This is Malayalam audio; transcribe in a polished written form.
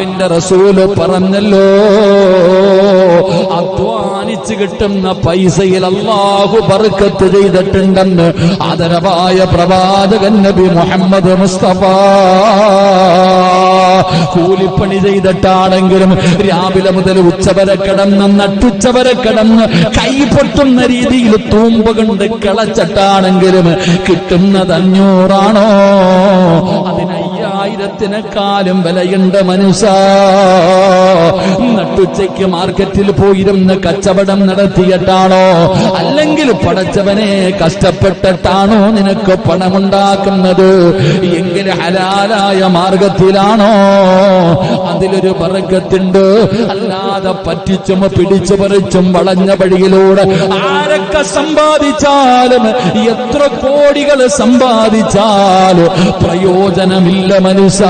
ന്റെ റസൂല് പറഞ്ഞല്ലോ, അധ്വാനിച്ച് കിട്ടുന്ന പൈസയിൽ അല്ലാഹു ബർക്കത്ത് ചെയ്തിട്ടുണ്ടെന്ന് ആദരവായ പ്രവാചകൻ നബി മുഹമ്മദ് മുസ്തഫ. കൂലിപ്പണി ചെയ്തിട്ടാണെങ്കിലും രാവിലെ മുതൽ ഉച്ചവരെ കിടന്ന് നട്ടുച്ചവരെ കിടന്ന് കൈ പൊട്ടുന്ന രീതിയിൽ തൂമ്പ് കൊണ്ട് കിളച്ചിട്ടാണെങ്കിലും കിട്ടുന്നത് 500 അതിന് 5000-നെക്കാളും വിലയുണ്ട് മനുഷ്യ. നട്ടുച്ചയ്ക്ക് മാർക്കറ്റിൽ പോയിരുന്ന് കച്ചവടം നടത്തിയിട്ടാണോ, അല്ലെങ്കിൽ പടച്ചവനെ കഷ്ടപ്പെട്ടിട്ടാണോ നിനക്ക് പണമുണ്ടാക്കുന്നത് എങ്കിൽ ഹലാലായ മാർഗത്തിലാണോ, അതിലൊരു ബർക്കത്തുണ്ട്. അല്ലാതെ പറ്റിച്ചും പിടിച്ചു പറിച്ചും വളഞ്ഞ വഴിയിലൂടെ ആരൊക്കെ സമ്പാദിച്ചാലും എത്ര കോടികൾ സമ്പാദിച്ചാലും പ്രയോജനമില്ല മനുഷ്യ.